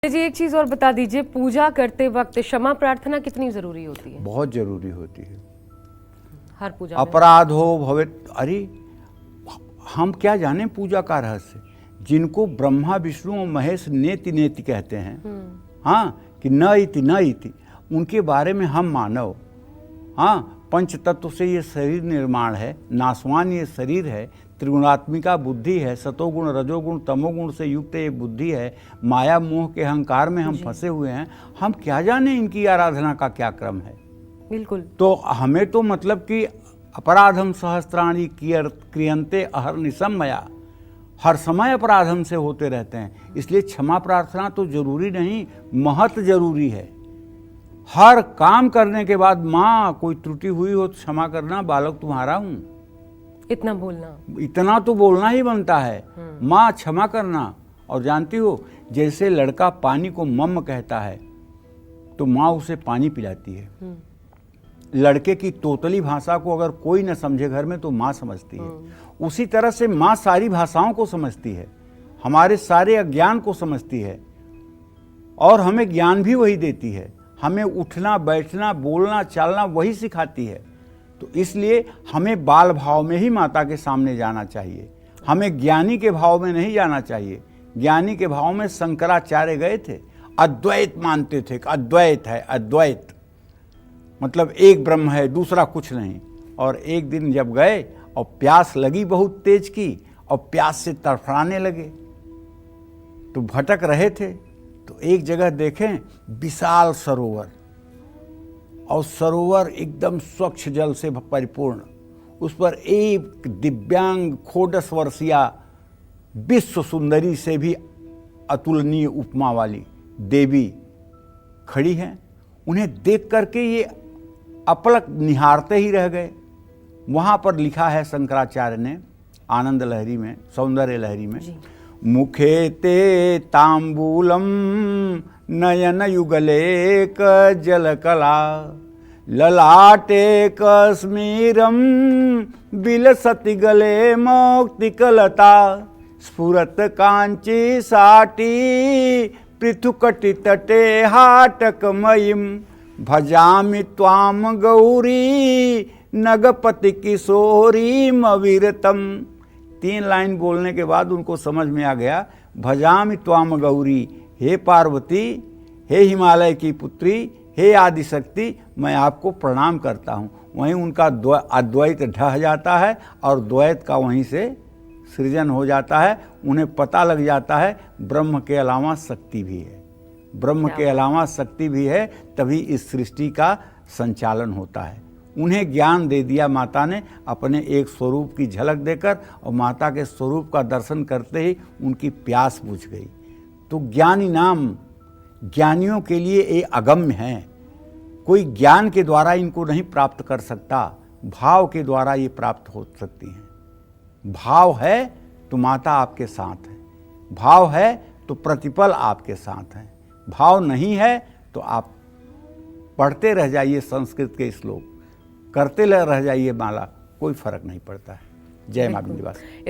जी एक चीज और बता दीजिए, पूजा करते वक्त क्षमा प्रार्थना कितनी जरूरी होती है? बहुत जरूरी होती है। हर पूजा में। अपराध हो भवे, अरे हम क्या जाने पूजा का रहस्य। जिनको ब्रह्मा विष्णु और महेश नेति नेति कहते हैं, हाँ, कि न इति, उनके बारे में हम मानव, हाँ, पंच तत्व से ये शरीर निर्माण है, नासवान ये शरीर है, त्रिगुणात्मिका बुद्धि है, सतोगुण रजोगुण तमोगुण से युक्त ये बुद्धि है, माया मोह के अहंकार में हम फंसे हुए हैं। हम क्या जाने इनकी आराधना का क्या क्रम है। बिल्कुल। तो हमें तो मतलब कि अपराधम सहस्त्राणी क्रियंते अहर्निशम मया, हर समय अपराध हमसे होते रहते हैं। इसलिए क्षमा प्रार्थना तो जरूरी नहीं, महत जरूरी है। हर काम करने के बाद माँ कोई त्रुटि हुई हो तो क्षमा करना, बालक तुम्हारा हूं, इतना बोलना, इतना तो बोलना ही बनता है। माँ क्षमा करना। और जानती हो, जैसे लड़का पानी को मम्म कहता है तो माँ उसे पानी पिलाती है। लड़के की तोतली भाषा को अगर कोई न समझे घर में तो माँ समझती है। उसी तरह से माँ सारी भाषाओं को समझती है, हमारे सारे अज्ञान को समझती है और हमें ज्ञान भी वही देती है। हमें उठना बैठना बोलना चालना वही सिखाती है। तो इसलिए हमें बाल भाव में ही माता के सामने जाना चाहिए, हमें ज्ञानी के भाव में नहीं जाना चाहिए। ज्ञानी के भाव में शंकराचार्य गए थे, अद्वैत मानते थे कि अद्वैत है, अद्वैत मतलब एक ब्रह्म है, दूसरा कुछ नहीं। और एक दिन जब गए और प्यास लगी बहुत तेज की और प्यास से तड़फड़ाने लगे, तो भटक रहे थे तो एक जगह देखें विशाल सरोवर, और सरोवर एकदम स्वच्छ जल से परिपूर्ण, उस पर एक दिव्यांग खोडस वर्षिया विश्व सुंदरी से भी अतुलनीय उपमा वाली देवी खड़ी हैं। उन्हें देख करके ये अपलक निहारते ही रह गए। वहां पर लिखा है शंकराचार्य ने आनंद लहरी में, सौंदर्य लहरी में, मुखे ते तांबूलम नयन युगलेक जलकला ललाटे कश्मीरम बिलसति गले मौक्तिकलता स्फुरत कांची साटी पृथुकटि तटे हाटकमयीम भजामि त्वाम गौरी नगपति किशोरीम अविरतम। 3 लाइन बोलने के बाद उनको समझ में आ गया, भजामि त्वाम गौरी, हे पार्वती, हे हिमालय की पुत्री, हे आदिशक्ति, मैं आपको प्रणाम करता हूँ। वहीं उनका अद्वैत ढह जाता है और द्वैत का वहीं से सृजन हो जाता है। उन्हें पता लग जाता है ब्रह्म के अलावा शक्ति भी है, ब्रह्म के अलावा शक्ति भी है, तभी इस सृष्टि का संचालन होता है। उन्हें ज्ञान दे दिया माता ने अपने एक स्वरूप की झलक देकर, और माता के स्वरूप का दर्शन करते ही उनकी प्यास बुझ गई। तो ज्ञानी नाम ज्ञानियों के लिए ये अगम्य है। कोई ज्ञान के द्वारा इनको नहीं प्राप्त कर सकता, भाव के द्वारा ये प्राप्त हो सकती हैं। भाव है तो माता आपके साथ है, भाव है तो प्रतिपल आपके साथ है, भाव नहीं है तो आप पढ़ते रह जाइए संस्कृत के श्लोक, करते रह जाइए माला, कोई फर्क नहीं पड़ता है। जय मां विंध्यवासिनी।